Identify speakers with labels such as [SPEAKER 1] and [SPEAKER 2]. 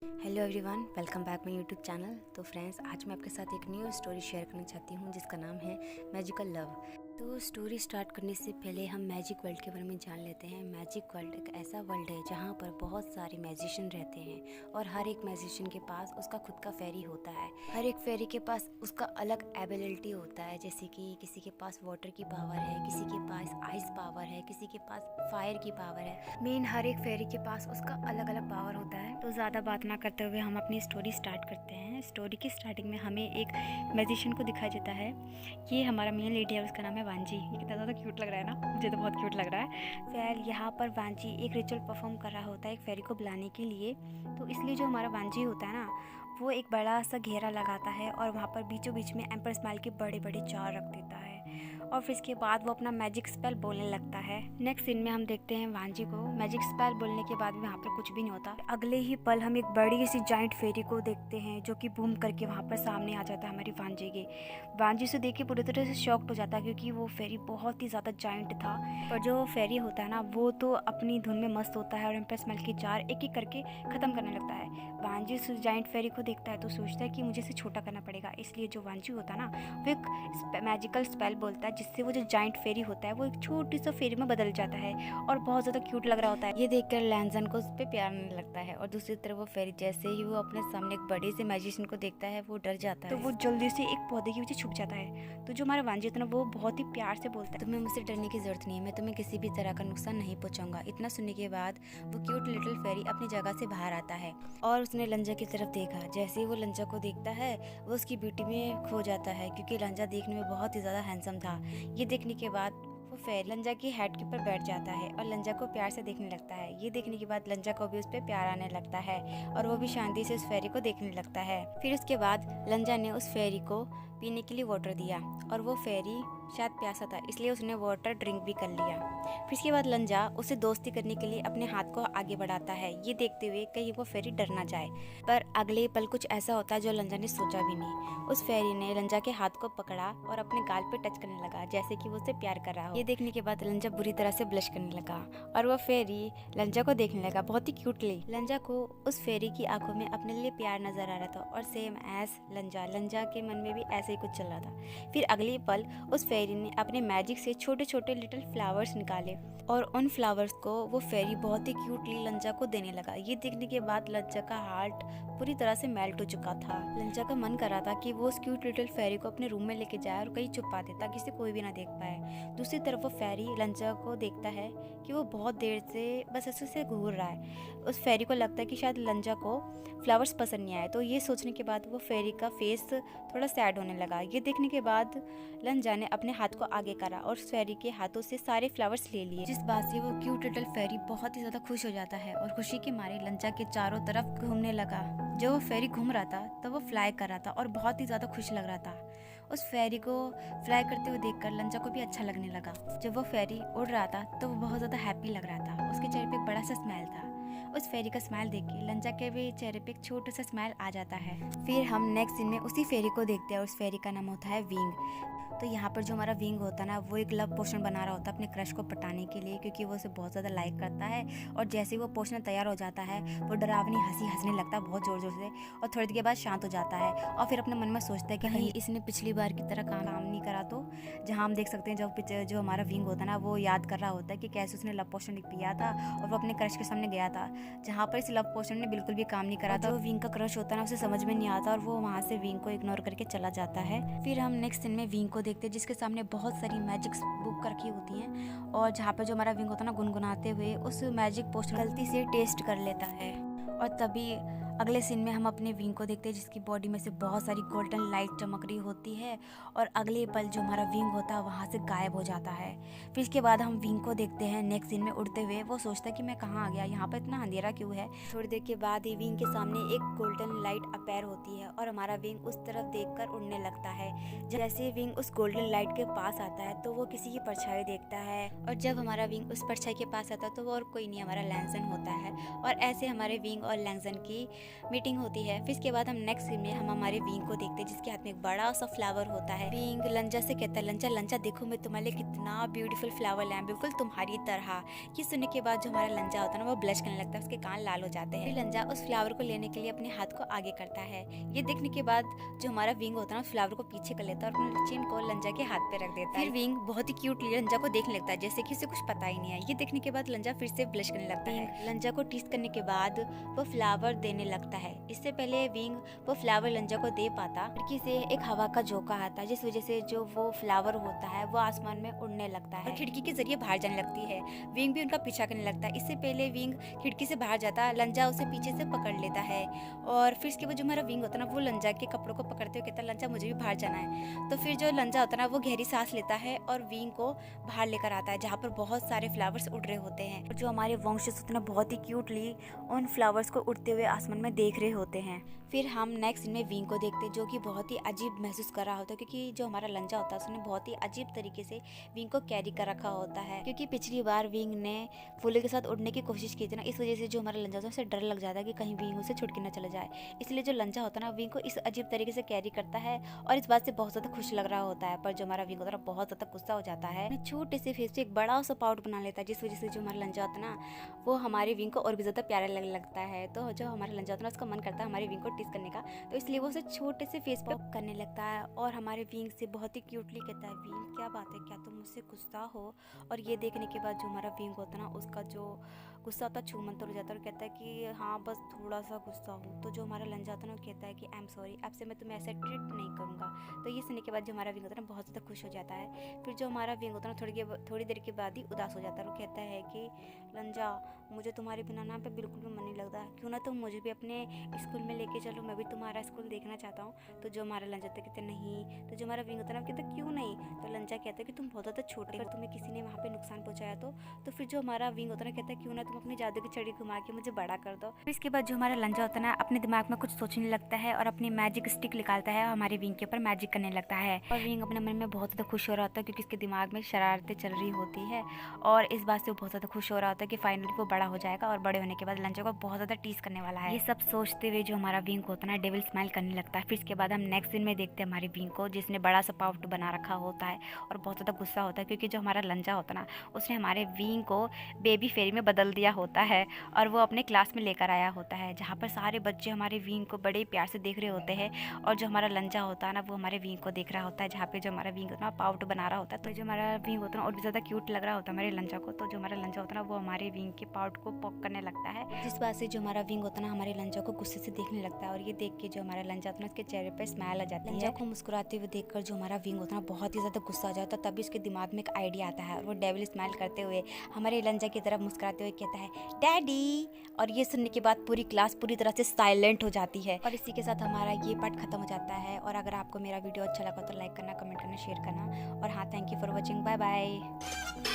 [SPEAKER 1] Hello everyone, welcome back my YouTube channel. तो friends, आज मैं आपके साथ एक न्यू स्टोरी शेयर करना चाहती हूँ जिसका नाम है मैजिकल लव। तो स्टोरी स्टार्ट करने से पहले हम मैजिक वर्ल्ड के बारे में जान लेते हैं। मैजिक वर्ल्ड एक ऐसा वर्ल्ड है जहाँ पर बहुत सारे मैजिशियन रहते हैं और हर एक मैजिशियन के पास उसका खुद का फेरी होता है। हर एक फेरी के पास उसका अलग एबिलिटी होता है, जैसे कि किसी के पास वाटर की पावर है, किसी के पास आइस पावर है, किसी के पास फायर की पावर है। मेन हर एक फेरी के पास उसका अलग अलग पावर होता है। तो ज़्यादा बात ना करते हुए हम अपनी स्टोरी स्टार्ट करते हैं। स्टोरी की स्टार्टिंग में हमें एक मैजिशियन को दिखाया जाता है। ये हमारा मेन लेडी है, उसका नाम है वांजी। ये कितना ज़्यादा क्यूट लग रहा है ना, मुझे तो बहुत क्यूट लग रहा है। फिर यहाँ पर वांजी एक रिचुअल परफॉर्म कर रहा होता है एक फेरी को बुलाने के लिए। तो इसलिए जो हमारा वांजी होता है ना, वो एक बड़ा सा घेरा लगाता है और वहाँ पर बीचों बीच में एम्पर स्माइल के बड़े बड़े जार रख देता है और फिर इसके बाद वो अपना मैजिक स्पेल बोलने लगता है। नेक्स्ट सीन में हम देखते हैं वांजी को मैजिक स्पेल बोलने के बाद वहाँ पर कुछ भी नहीं होता। अगले ही पल हम एक बड़ी सी जाइंट फेरी को देखते हैं जो कि बूम करके वहाँ पर सामने आ जाता है हमारी वांजी के। वांजी से देख के पूरी तरह से शॉक्ड हो जाता है क्योंकि वो फेरी बहुत ही ज़्यादा जाइंट था। पर जो फेरी होता है ना, वो तो अपनी धुन में मस्त होता है और एम्पर स्माइल के जार एक एक करके ख़त्म करने लगता है। वांजी उस जाइंट फेरी को देखता है तो सोचता है कि मुझे इसे छोटा करना पड़ेगा। इसलिए जो वांजी होता है ना, वो एक मैजिकल स्पेल बोलता है जिससे वो जो जाइंट फेरी होता है वो एक छोटी सी फेरी में बदल जाता है और बहुत ज़्यादा क्यूट लग रहा होता है। ये देखकर लैंजन को उस पर प्यार आने लगता है और दूसरी तरफ वो फेरी जैसे ही वो अपने सामने एक बड़े से मैजिशियन को देखता है वो डर जाता है। तो वो जल्दी से एक पौधे के पीछे छुप जाता है। तो जो हमारा वांजी होता है ना, वो बहुत ही प्यार से बोलता है, तुम्हें मुझसे डरने की जरूरत नहीं है, मैं तुम्हें किसी भी तरह का नुकसान नहीं पहुंचाऊंगा। इतना सुनने के बाद वो क्यूट लिटिल फेरी अपनी जगह से बाहर आता है और उसने लंजा की तरफ देखा। जैसे ही वो लंजा को देखता है वो उसकी ब्यूटी में खो जाता है क्योंकि लंजा देखने में बहुत ही ज़्यादा हैंडसम था। ये देखने के बाद वो फेरी लंजा की हेड के ऊपर बैठ जाता है और लंजा को प्यार से देखने लगता है। ये देखने के बाद लंजा को भी उस पर प्यार आने लगता है और वो भी शांति से उस फेरी को देखने लगता है। फिर उसके बाद लंजा ने उस फेरी को पीने के लिए वाटर दिया और वो फेरी शायद प्यासा था इसलिए उसने वाटर ड्रिंक भी कर लिया। फिर इसके बाद लंजा उसे दोस्ती करने के लिए अपने हाथ को आगे बढ़ाता है, ये देखते हुए कहीं वो फेरी डर ना जाए। पर अगले पल कुछ ऐसा होता है जो लंजा ने सोचा भी नहीं। उस फेरी ने लंजा के हाथ को पकड़ा और अपने गाल पे टच करने लगा जैसे कि वो उसे प्यार कर रहा हो। ये देखने के बाद लंजा बुरी तरह से ब्लश करने लगा और वो फेरी लंजा को देखने लगा बहुत ही क्यूटली। लंजा को उस फेरी की आंखों में अपने लिए प्यार नजर आ रहा था और सेम एज लंजा के मन में भी ऐसे ही कुछ चल रहा था। फिर अगले पल उस फेरी ने अपने मैजिक से छोटे छोटे लिटिल फ्लावर्स निकाले और उन फ्लावर्स को वो फेरी बहुत ही क्यूटली लंजा को देने लगा। ये देखने के बाद लंजा का हार्ट पूरी तरह से मेल्ट हो चुका था। लंजा का मन कर रहा था कि वो उस क्यूट लिटिल फेरी को अपने रूम में लेके जाए और कहीं छुपा दे ताकि इसे कोई भी ना देख पाए। दूसरी तरफ वो फेरी लंजा को देखता है कि वो बहुत देर से बस ऐसे से घूर रहा है। उस फेरी को लगता है कि शायद लंजा को फ्लावर्स पसंद नहीं आए। तो ये सोचने के बाद वो फेरी का फेस थोड़ा सैड होने लगा। ये देखने के बाद लंजा ने अपने हाथ को आगे करा और उस फेरी के हाथों से सारे फ्लावर्स ले लिए, जिस बात से वो क्यूट लिटिल फेरी बहुत ही ज्यादा खुश हो जाता है और खुशी के मारे लंजा के चारों तरफ घूमने लगा। जब वो फेरी घूम रहा था तब वो फ्लाई कर रहा था और बहुत ही ज्यादा खुश लग रहा था। उस फेरी को फ्लाई करते हुए देखकर लंजा को भी अच्छा लगने लगा। जब वो फेरी उड़ रहा था तो वो बहुत ज्यादा हैप्पी लग रहा था। उसके चेहरे पे एक बड़ा सा स्माइल था। उस फेरी का स्माइल देख के लंजा के भी चेहरे पे एक छोटा सा स्माइल आ जाता है। फिर हम नेक्स्ट सीन में उसी फेरी को देखते हैं। उस फेरी का नाम होता है विंग। तो यहाँ पर जो हमारा विंग होता है ना, वो एक लव पोशन बना रहा होता है अपने क्रश को पटाने के लिए क्योंकि वो उसे बहुत ज़्यादा लाइक करता है। और जैसे ही वो पोशन तैयार हो जाता है वो डरावनी हंसी हंसने लगता है बहुत ज़ोर ज़ोर से और थोड़ी देर के बाद शांत हो जाता है और फिर अपने मन में सोचता है कि कहीं इसने पिछली बार की तरह काम नहीं करा। तो जहाँ हम देख सकते हैं जो हमारा विंग होता है ना, वो याद कर रहा होता है कि कैसे उसने लव पोशन पिया था और वो अपने क्रश के सामने गया था जहाँ पर इस लव पोशन ने बिल्कुल भी काम नहीं करा था। जो विंग का क्रश होता है ना, उसे समझ में नहीं आता और वो वहाँ से विंग को इग्नोर करके चला जाता है। फिर हम नेक्स्ट सीन में विंग को देखते हैं जिसके सामने बहुत सारी मैजिक बुक रखी होती हैं और जहाँ पे जो हमारा विंग होता है ना, गुनगुनाते हुए उस मैजिक पोशन गलती से टेस्ट कर लेता है। और तभी अगले सीन में हम अपने विंग को देखते हैं जिसकी बॉडी में से बहुत सारी गोल्डन लाइट चमक रही होती है और अगले पल जो हमारा विंग होता है वहाँ से गायब हो जाता है। फिर इसके बाद हम विंग को देखते हैं नेक्स्ट सीन में उड़ते हुए। वो सोचता है कि मैं कहाँ आ गया, यहाँ पर इतना अंधेरा क्यों है। थोड़ी देर के बाद ही विंग के सामने एक गोल्डन लाइट अपीयर होती है और हमारा विंग उस तरफ देखकर उड़ने लगता है। जैसे विंग उस गोल्डन लाइट के पास आता है तो वो किसी की परछाई देखता है और जब हमारा विंग उस परछाई के पास आता है तो वो और कोई नहीं, हमारा लैंसन होता है। और ऐसे हमारे विंग और लैंसन की मीटिंग होती है। फिर इसके बाद हम नेक्स्ट सीन में हम हमारे विंग को देखते हैं जिसके हाथ में एक बड़ा सा फ्लावर होता है। विंग लंजा से कहता है, लंजा लंजा देखो मैं तुम्हारे लिए कितना ब्यूटीफुल फ्लावर लाया, बिल्कुल तुम्हारी तरह। ये सुनने के बाद जो हमारा लंजा होता है ना वो ब्लश करने लगता है, उसके कान लाल हो जाते हैं। फिर लंजा उस फ्लावर को लेने के लिए अपने हाथ को आगे करता है। ये देखने के बाद जो हमारा विंग होता है ना फ्लावर को पीछे कर लेता है और अपने चिन को लंजा के हाथ पे रख देता है। फिर विंग बहुत ही क्यूटली लंजा को देखने लगता है जैसे कि उसे कुछ पता ही नहीं है। ये देखने के बाद लंजा फिर से ब्लश करने लगता है। लंजा को टीस करने के बाद वो फ्लावर देने लगता है। इससे पहले विंग वो फ्लावर लंजा को दे पाता, खिड़की से एक हवा का झोंका आता है जिस वजह से जो वो फ्लावर होता है वो आसमान में उड़ने लगता है और खिड़की के जरिए बाहर जाने लगती है। विंग भी उनका पीछा करने लगता है। इससे पहले विंग खिड़की से बाहर जाता, लंजा उसे पीछे से पकड़ लेता है और फिर इसके बाद जो हमारा विंग होता है ना वो लंजा के कपड़ों को पकड़ते हुए कहता है, लंजा मुझे भी बाहर जाना है। तो फिर जो लंजा होता है ना वो गहरी सांस लेता है और विंग को बाहर लेकर आता है जहाँ पर बहुत सारे फ्लावर्स उड़ रहे होते हैं और जो हमारे वंशज होते हैं बहुत ही क्यूटली उन फ्लावर्स को उड़ते हुए आसमान में देख रहे होते हैं। फिर हम नेक्स्ट में विंग को देखते हैं जो कि बहुत ही अजीब महसूस कर रहा होता है क्योंकि जो हमारा लंजा होता है उसने बहुत ही अजीब तरीके से विंग को कैरी कर रखा होता है क्योंकि पिछली बार विंग ने फूलों के साथ उड़ने की कोशिश की थी ना, इस वजह से जो हमारा लंजा होता है उसे डर लग जाता है कि कहीं विंग उसे छुट के ना चला जाए। इसलिए जो लंजा होता है ना विंग को इस अजीब तरीके से कैरी करता है और इस बात से बहुत ज़्यादा खुश लग रहा होता है। पर जो हमारा विंग होता है बहुत ज़्यादा गुस्सा हो जाता है, छोटे से फेस पे एक बड़ा सा पाउट बना लेता है जिस वजह से जो हमारा लंजा होता है ना वो हमारे विंग को और भी ज़्यादा प्यारा लगने लगता है। तो जो हमारा लंजा होता है उसका मन करता है हमारे विंग को टीस करने का, तो इसलिए वो उसे छोटे से फेस पे करने लगता है और हमारे विंग से बहुत ही क्यूटली कहता है, विंग क्या बात है, क्या तुम मुझसे गुस्सा हो? और ये देखने के बाद जो हमारा विंग होता है ना उसका जो गुस्सा होता है छूमंतर हो जाता है और कहता है कि हाँ बस थोड़ा सा गुस्सा हूँ। तो जो हमारा लंजा होता है ना वो कहता है कि आई एम सॉरी, अब से मैं तुम्हें ऐसे ट्रीट नहीं करूँगा। तो ये सुनने के बाद जो हमारा विंग होता है ना बहुत ज़्यादा खुश हो जाता है। फिर जो हमारा विंग होता है ना थोड़ी देर के बाद ही उदास हो जाता है और कहता है कि लंजा मुझे तुम्हारे बिना ना पे बिल्कुल भी मन नहीं लगता, क्यों ना तुम मुझे भी अपने स्कूल में लेके चलो, मैं भी तुम्हारा स्कूल देखना चाहता हूँ। तो जो हमारा लंजा होता है कहते नहीं। तो जो हमारा विंग होता है ना कहता क्यों नहीं? तो लंजा कहता है कि तुम बहुत ज़्यादा छोटे, अगर तुम्हें किसी ने वहाँ पे नुकसान पहुँचाया तो फिर जो हमारा विंग होता है ना कहता है क्यों ना तुम अपनी जादू की छड़ी घुमा के मुझे बड़ा कर दो। फिर इसके बाद जो हमारा लंजा होता है ना अपने दिमाग में कुछ सोचने लगता है और अपनी मैजिक स्टिक निकालता है और हमारे विंग के ऊपर मैजिक करने लगता है और विंग अपने मन में बहुत ज़्यादा खुश हो रहा होता है क्योंकि उसके दिमाग में शरारतें चल रही होती है और इस बात से वो बहुत ज़्यादा खुश हो रहा होता है कि फाइनली वो बड़ा हो जाएगा और बड़े होने के बाद लंजा को बहुत ज़्यादा टीस करने वाला है। ये सब सोचते हुए जो हमारा विंग होता है ना डेविल स्माइल करने लगता है। फिर इसके बाद हम नेक्स्ट दिन में देखते हैं हमारे विंग को जिसने बड़ा सा पाउट बना रखा होता है और बहुत ज़्यादा गुस्सा होता है क्योंकि जो हमारा लंजा होता है ना उसने हमारे विंग को बेबी फेरी में बदल दिया होता है और वो अपने क्लास में लेकर आया होता है जहाँ पर सारे बच्चे हमारे विंग को बड़े प्यार से देख रहे होते हैं और जो हमारा लंजा होता है ना वो हमारे विंग को देख रहा होता है जहाँ पे जो हमारा विंग होता है ना पाउट बना रहा होता है। तो जो हमारा विंग होता है ना और भी ज़्यादा क्यूट लग रहा होता है हमारे लंजा को। तो जो हमारा लंजा होता है ना वो हमारे विंग के पाउट को पॉक करने लगता है जिस बात से जो हमारा विंग होता है ना हमारे लंजा को गुस्से से देखने लगता है और ये देख के जो हमारा लंजा होता है ना उसके चेहरे पर स्माइल आ जाती है। लंजा को मुस्कुराते हुए देखकर जो हमारा विंग होता है ना बहुत ही ज़्यादा गुस्सा आ जाता है। तभी उसके दिमाग में एक आइडिया आता है और वो डेविल स्माइल करते हुए हमारे लंजा की तरफ मुस्कुराते हुए कहता है डैडी। और ये सुनने के बाद पूरी क्लास पूरी तरह से साइलेंट हो जाती है और इसी के साथ हमारा ये पार्ट खत्म हो जाता है। और अगर आपको मेरा वीडियो अच्छा लगा तो लाइक करना, कमेंट करना, शेयर करना और हाँ, thank you for watching, bye bye.